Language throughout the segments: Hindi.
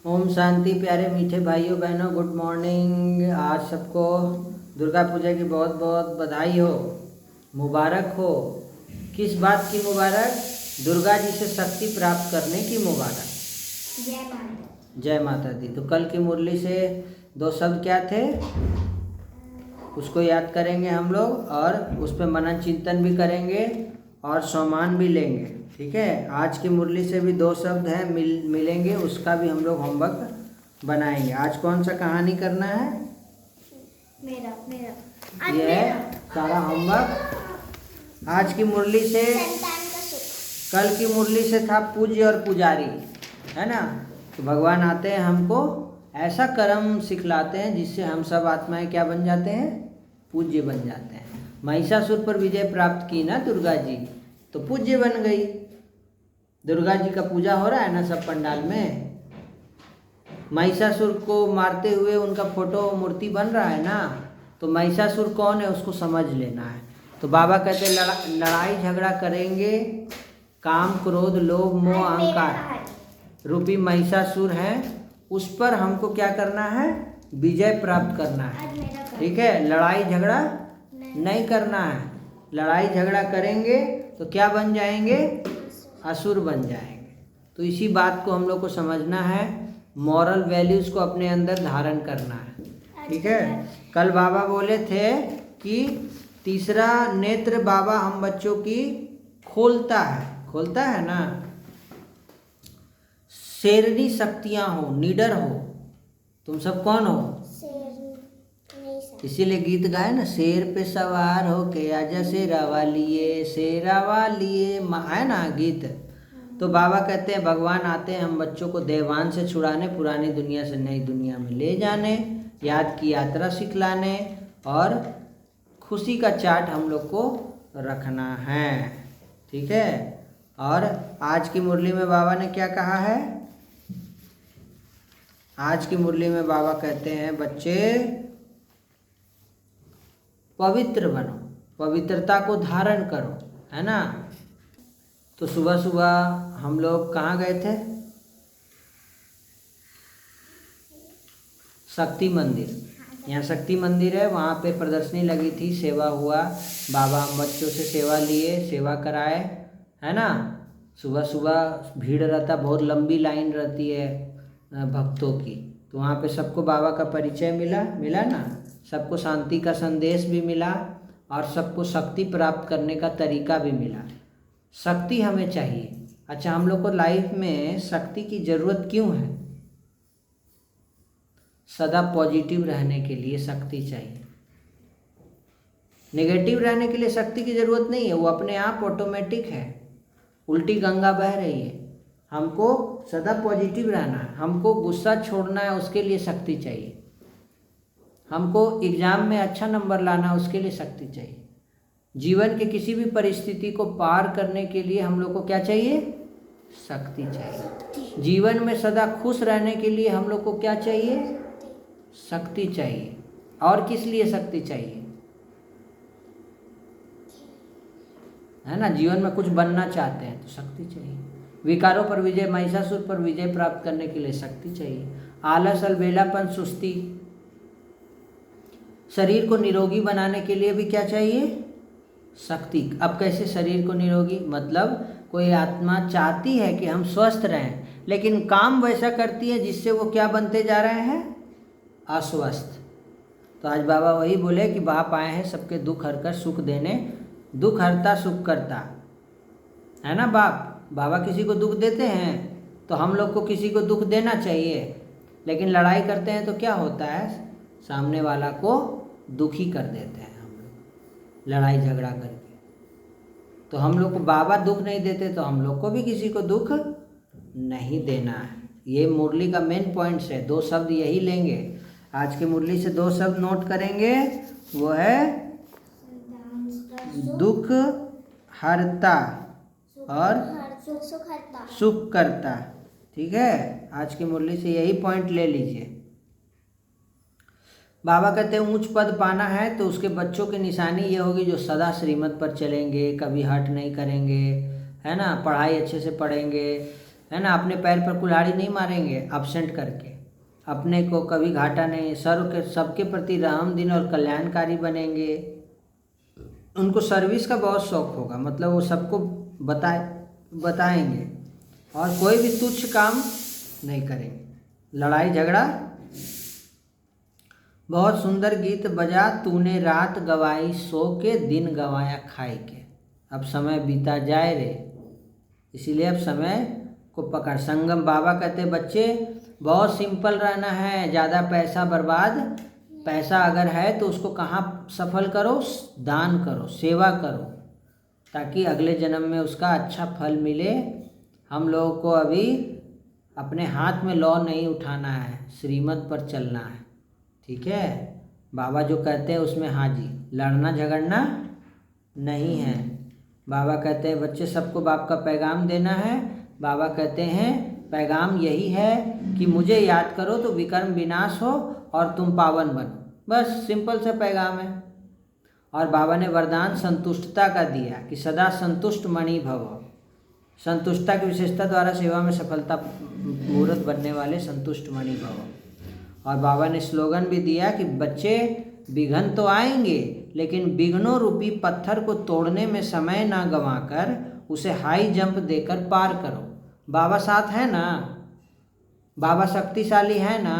ओम शांति। प्यारे मीठे भाइयों बहनों, गुड मॉर्निंग। आज सबको दुर्गा पूजा की बहुत बहुत बधाई हो, मुबारक हो। किस बात की मुबारक? दुर्गा जी से शक्ति प्राप्त करने की मुबारक। जय माता। जय माता दी। तो कल की मुरली से दो शब्द क्या थे, उसको याद करेंगे हम लोग और उस पर मनन चिंतन भी करेंगे और सम्मान भी लेंगे। ठीक है, आज की मुरली से भी दो शब्द हैं मिलेंगे, उसका भी हम लोग होमवर्क बनाएंगे। आज कौन सा कहानी करना है? मेरा ये है सारा होमवर्क। आज की मुरली से, संतान का सुख। कल की मुरली से था पूज्य और पुजारी, है ना। तो भगवान आते हैं, हमको ऐसा कर्म सिखलाते हैं जिससे हम सब आत्माएं क्या बन जाते हैं? पूज्य बन जाते हैं। महिषासुर पर विजय प्राप्त की ना दुर्गा जी, तो पूज्य बन गई। दुर्गा जी का पूजा हो रहा है ना सब पंडाल में। महिषासुर को मारते हुए उनका फोटो मूर्ति बन रहा है ना, तो महिषासुर कौन है उसको समझ लेना है। तो बाबा कहते हैं लड़ाई झगड़ा करेंगे, काम क्रोध लोभ मोह अहंकार रूपी महिषासुर है, उस पर हमको क्या करना है? विजय प्राप्त करना है। ठीक है, लड़ाई झगड़ा नहीं करना है। लड़ाई झगड़ा करेंगे तो क्या बन जाएंगे? असुर बन जाएंगे। तो इसी बात को हम लोग को समझना है, मॉरल वैल्यूज़ को अपने अंदर धारण करना है। ठीक है, कल बाबा बोले थे कि तीसरा नेत्र बाबा हम बच्चों की खोलता है ना। शेरनी शक्तियाँ हो, निडर हो। तुम सब कौन हो? इसीलिए गीत गाए ना, शेर पे सवार हो के आजा शेरावा लिए, शेरावा लिए, है ना गीत। तो बाबा कहते हैं भगवान आते हैं हम बच्चों को देवान से छुड़ाने, पुरानी दुनिया से नई दुनिया में ले जाने, याद की यात्रा सिखलाने और खुशी का चार्ट हम लोग को रखना है। ठीक है, और आज की मुरली में बाबा ने क्या कहा है? आज की मुरली में बाबा कहते हैं बच्चे पवित्र बनो, पवित्रता को धारण करो, है ना। तो सुबह सुबह हम लोग कहाँ गए थे? शक्ति मंदिर। यहाँ शक्ति मंदिर है, वहाँ पे प्रदर्शनी लगी थी, सेवा हुआ। बाबा हम बच्चों से सेवा लिए, सेवा कराए, है ना। सुबह सुबह भीड़ रहता, बहुत लंबी लाइन रहती है भक्तों की। तो वहाँ पे सबको बाबा का परिचय मिला ना, सबको शांति का संदेश भी मिला और सबको शक्ति प्राप्त करने का तरीका भी मिला। शक्ति हमें चाहिए। अच्छा, हम लोग को लाइफ में शक्ति की ज़रूरत क्यों है? सदा पॉजिटिव रहने के लिए शक्ति चाहिए। नेगेटिव रहने के लिए शक्ति की ज़रूरत नहीं है, वो अपने आप ऑटोमेटिक है। उल्टी गंगा बह रही है, हमको सदा पॉजिटिव रहना है। हमको गुस्सा छोड़ना है, उसके लिए शक्ति चाहिए। हमको एग्ज़ाम में अच्छा नंबर लाना है, उसके लिए शक्ति चाहिए। जीवन के किसी भी परिस्थिति को पार करने के लिए हम लोग को क्या चाहिए? शक्ति चाहिए। जीवन में सदा खुश रहने के लिए हम लोग को क्या चाहिए? शक्ति चाहिए। और किस लिए शक्ति चाहिए? है ना, जीवन में कुछ बनना चाहते हैं तो शक्ति चाहिए। विकारों पर विजय, महिषासुर पर विजय प्राप्त करने के लिए शक्ति चाहिए। आलस, अलबेलापन, सुस्ती, शरीर को निरोगी बनाने के लिए भी क्या चाहिए? शक्ति। अब कैसे शरीर को निरोगी? मतलब कोई आत्मा चाहती है कि हम स्वस्थ रहें, लेकिन काम वैसा करती है जिससे वो क्या बनते जा रहे हैं? अस्वस्थ। तो आज बाबा वही बोले कि बाप आए हैं सबके दुख हरकर सुख देने, दुख हरता सुख करता, है ना। बाबा किसी को दुख देते हैं तो हम लोग को किसी को दुख देना चाहिए, लेकिन लड़ाई करते हैं तो क्या होता है? सामने वाला को दुखी कर देते हैं हम लोग लड़ाई झगड़ा करके। तो हम लोग को बाबा दुख नहीं देते, तो हम लोग को भी किसी को दुख नहीं देना है। ये मुरली का मेन पॉइंट्स है। दो शब्द यही लेंगे आज की मुरली से, दो शब्द नोट करेंगे, वो है दुख हरता और सुख करता। ठीक है, आज की मुरली से यही पॉइंट ले लीजिए। बाबा कहते हैं ऊंच पद पाना है तो उसके बच्चों की निशानी ये होगी जो सदा श्रीमत पर चलेंगे, कभी हट नहीं करेंगे, है ना, पढ़ाई अच्छे से पढ़ेंगे, है ना। अपने पैर पर कुल्हाड़ी नहीं मारेंगे एब्सेंट करके, अपने को कभी घाटा नहीं, सर्व के सबके प्रति रहम दिन और कल्याणकारी बनेंगे। उनको सर्विस का बहुत शौक होगा, मतलब वो सबको बताएंगे और कोई भी तुच्छ काम नहीं करेंगे। लड़ाई झगड़ा। बहुत सुंदर गीत बजा तूने रात गवाई सो के, दिन गवाया खाई के। अब समय बीता जाए रे, इसीलिए अब समय को पकड़। संगम बाबा कहते बच्चे बहुत सिंपल रहना है, ज़्यादा पैसा बर्बाद, पैसा अगर है तो उसको कहाँ सफल करो, दान करो, सेवा करो, ताकि अगले जन्म में उसका अच्छा फल मिले। हम लोगों को अभी अपने हाथ में लौ नहीं उठाना है, श्रीमत पर चलना है, ठीक है। बाबा जो कहते हैं उसमें हाँ जी, लड़ना झगड़ना नहीं है। बाबा कहते हैं बच्चे सबको बाप का पैगाम देना है। बाबा कहते हैं पैगाम यही है कि मुझे याद करो तो विकर्म विनाश हो और तुम पावन बनो, बस सिंपल सा पैगाम है। और बाबा ने वरदान संतुष्टता का दिया कि सदा संतुष्ट मणि भव। संतुष्टता की विशेषता द्वारा सेवा में सफलता मुहूर्त बनने वाले संतुष्ट मणि भव। और बाबा ने स्लोगन भी दिया कि बच्चे विघ्न तो आएंगे, लेकिन विघ्नों रूपी पत्थर को तोड़ने में समय ना गंवाकर उसे हाई जंप देकर पार करो। बाबा साथ है ना, बाबा शक्तिशाली है ना,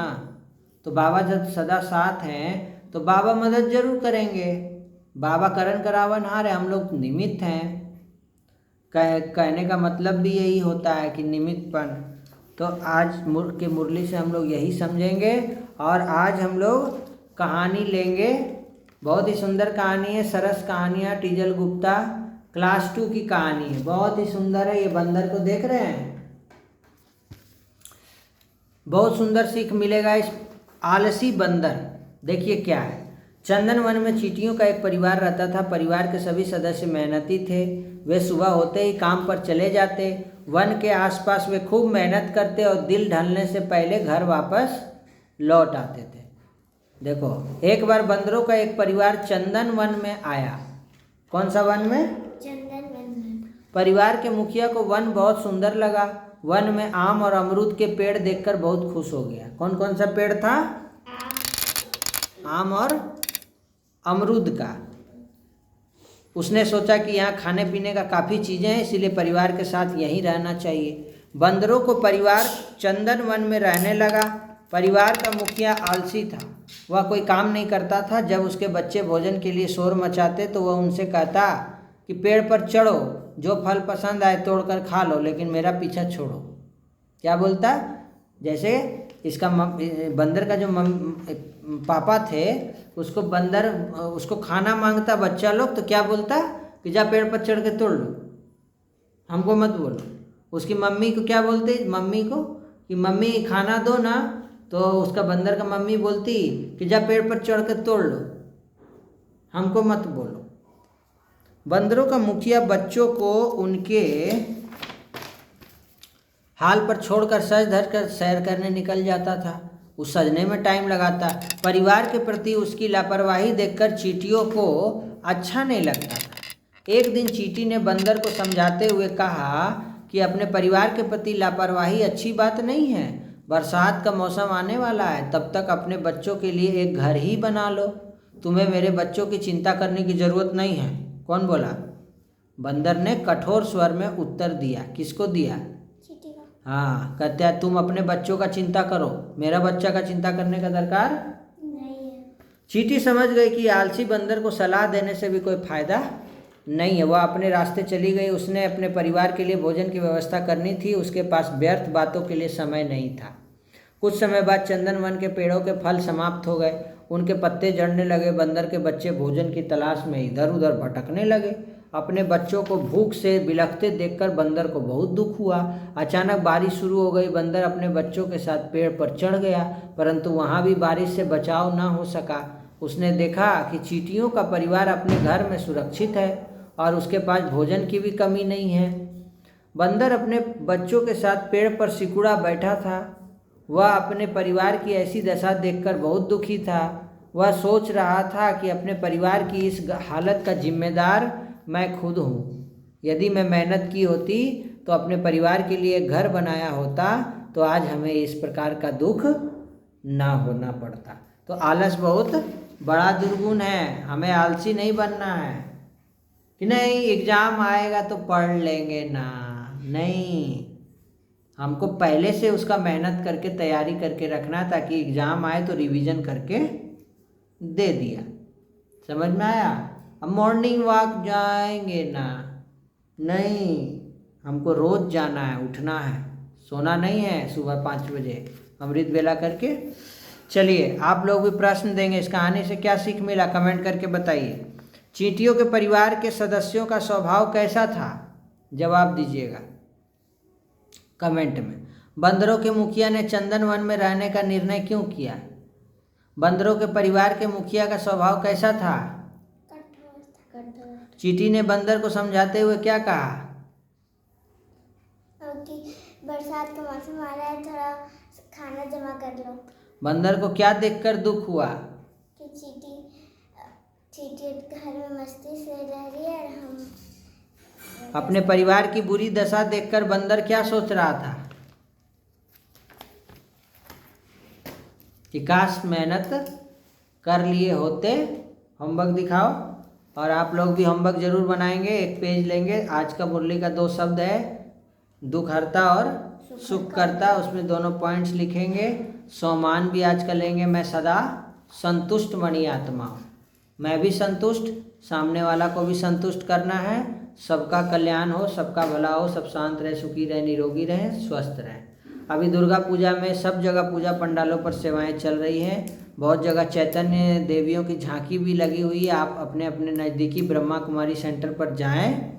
तो बाबा जब सदा साथ हैं तो बाबा मदद जरूर करेंगे। बाबा करण करावन हार है, हम लोग निमित्त हैं। कहने का मतलब भी यही होता है कि निमित्तपन। तो आज के मुरली से हम लोग यही समझेंगे। और आज हम लोग कहानी लेंगे, बहुत ही सुंदर कहानी है, सरस कहानियाँ, टीजल गुप्ता क्लास 2 की कहानी है, बहुत ही सुंदर है। ये बंदर को देख रहे हैं, बहुत सुंदर सीख मिलेगा इस आलसी बंदर। देखिए क्या है। चंदन वन में चींटियों का एक परिवार रहता था। परिवार के सभी सदस्य मेहनती थे। वे सुबह होते ही काम पर चले जाते। वन के आसपास वे खूब मेहनत करते और दिन ढलने से पहले घर वापस लौट आते थे। देखो, एक बार बंदरों का एक परिवार चंदन वन में आया। कौन सा वन में? चंदन वन में। परिवार के मुखिया को वन बहुत सुंदर लगा। वन में आम और अमरूद के पेड़ देखकर बहुत खुश हो गया। कौन कौन सा पेड़ था? आम और अमरूद का। उसने सोचा कि यहाँ खाने पीने का काफ़ी चीज़ें हैं, इसीलिए परिवार के साथ यहीं रहना चाहिए। बंदरों को परिवार चंदन वन में रहने लगा। परिवार का मुखिया आलसी था, वह कोई काम नहीं करता था। जब उसके बच्चे भोजन के लिए शोर मचाते तो वह उनसे कहता कि पेड़ पर चढ़ो, जो फल पसंद आए तोड़कर खा लो, लेकिन मेरा पीछा छोड़ो। क्या बोलता? जैसे इसका बंदर का जो पापा थे, उसको खाना मांगता बच्चा लोग, तो क्या बोलता कि जा पेड़ पर चढ़ के तोड़ लो, हमको मत बोलो। उसकी मम्मी को क्या बोलते? मम्मी को कि मम्मी खाना दो ना, तो उसका बंदर का मम्मी बोलती कि जा पेड़ पर चढ़ के तोड़ लो, हमको मत बोलो। बंदरों का मुखिया बच्चों को उनके हाल पर छोड़कर सज धज कर सैर करने निकल जाता था। उस सजने में टाइम लगाता। परिवार के प्रति उसकी लापरवाही देखकर चींटियों को अच्छा नहीं लगता था। एक दिन चींटी ने बंदर को समझाते हुए कहा कि अपने परिवार के प्रति लापरवाही अच्छी बात नहीं है। बरसात का मौसम आने वाला है, तब तक अपने बच्चों के लिए एक घर ही बना लो। तुम्हें मेरे बच्चों की चिंता करने की ज़रूरत नहीं है। कौन बोला? बंदर ने कठोर स्वर में उत्तर दिया। किसको दिया? चींटी को। हाँ, कहते हैं तुम अपने बच्चों का चिंता करो, मेरा बच्चा का चिंता करने का दरकार नहीं है। चींटी समझ गई कि आलसी बंदर को सलाह देने से भी कोई फायदा नहीं है। वह अपने रास्ते चली गई। उसने अपने परिवार के लिए भोजन की व्यवस्था करनी थी। उसके पास व्यर्थ बातों के लिए समय नहीं था। कुछ समय बाद चंदन वन के पेड़ों के फल समाप्त हो गए, उनके पत्ते झड़ने लगे। बंदर के बच्चे भोजन की तलाश में इधर उधर भटकने लगे। अपने बच्चों को भूख से बिलखते देखकर बंदर को बहुत दुख हुआ। अचानक बारिश शुरू हो गई। बंदर अपने बच्चों के साथ पेड़ पर चढ़ गया, परंतु वहाँ भी बारिश से बचाव न हो सका। उसने देखा कि चींटियों का परिवार अपने घर में सुरक्षित है और उसके पास भोजन की भी कमी नहीं है। बंदर अपने बच्चों के साथ पेड़ पर सिकुड़ा बैठा था। वह अपने परिवार की ऐसी दशा देखकर बहुत दुखी था। वह सोच रहा था कि अपने परिवार की इस हालत का जिम्मेदार मैं खुद हूँ। यदि मैं मेहनत की होती तो अपने परिवार के लिए घर बनाया होता तो आज हमें इस प्रकार का दुख ना होना पड़ता। तो आलस बहुत बड़ा दुर्गुण है, हमें आलसी नहीं बनना है कि नहीं एग्ज़ाम आएगा तो पढ़ लेंगे ना, नहीं, हमको पहले से उसका मेहनत करके तैयारी करके रखना है ताकि एग्ज़ाम आए तो रिवीजन करके दे दिया। समझ में आया? अब मॉर्निंग वॉक जाएंगे ना, नहीं, हमको रोज़ जाना है, उठना है, सोना नहीं है, सुबह 5 बजे अमृत वेला करके। चलिए आप लोग भी प्रश्न देंगे, इस कहानी से क्या सीख मिला कमेंट करके बताइए। चींटियों के परिवार के सदस्यों का स्वभाव कैसा था? जवाब दीजिएगा कमेंट में। बंदरों के मुखिया ने चंदन वन में रहने का निर्णय क्यों किया? बंदरों के परिवार के मुखिया का स्वभाव कैसा था? कठोर। चींटी ने बंदर को समझाते हुए क्या कहा? कि बरसात का मौसम आ रहा है, थोड़ा खाना जमा कर लो। बंदर को क्या देखकर दुख हुआ? कि चींटी घर में मस्ती से रह रही है और हम अपने परिवार की बुरी दशा देखकर बंदर क्या सोच रहा था? कि काश मेहनत कर लिए होते। होमवर्क दिखाओ, और आप लोग भी होमवर्क जरूर बनाएंगे। एक पेज लेंगे, आज का मुरली का 2 शब्द है, दुख हरता और सुख करता, उसमें दोनों पॉइंट्स लिखेंगे। सोमान भी आज का लेंगे, मैं सदा संतुष्ट मणि आत्मा हूँ, मैं भी संतुष्ट, सामने वाला को भी संतुष्ट करना है, सबका कल्याण हो, सबका भला हो, सब शांत रहे, सुखी रहे, निरोगी रहे, स्वस्थ रहे। अभी दुर्गा पूजा में सब जगह पूजा पंडालों पर सेवाएं चल रही हैं, बहुत जगह चैतन्य देवियों की झांकी भी लगी हुई है। आप अपने अपने नज़दीकी ब्रह्मा कुमारी सेंटर पर जाएं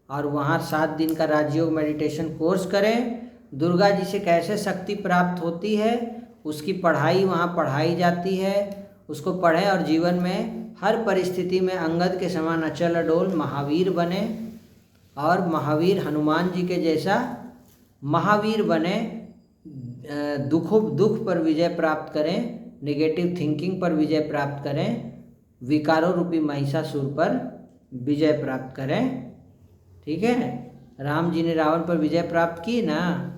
और वहाँ 7 दिन का राजयोग मेडिटेशन कोर्स करें। दुर्गा जी से कैसे शक्ति प्राप्त होती है उसकी पढ़ाई वहाँ पढ़ाई जाती है, उसको पढ़ें और जीवन में हर परिस्थिति में अंगद के समान अचल अडोल महावीर बने, और महावीर हनुमान जी के जैसा महावीर बने। दुख पर विजय प्राप्त करें, नेगेटिव थिंकिंग पर विजय प्राप्त करें, विकारों रूपी महिषासुर पर विजय प्राप्त करें। ठीक है, राम जी ने रावण पर विजय प्राप्त की ना।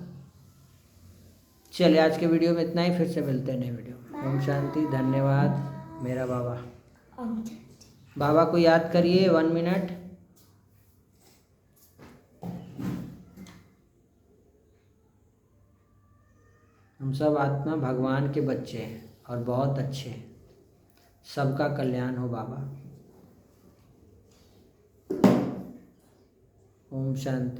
चलिए आज के वीडियो में इतना ही, फिर से मिलते हैं नए वीडियो में। ओम शांति, धन्यवाद मेरा बाबा। बाबा को याद करिए 1 मिनट। हम सब आत्मा भगवान के बच्चे हैं और बहुत अच्छे हैं, सबका कल्याण हो बाबा। ओम शांति।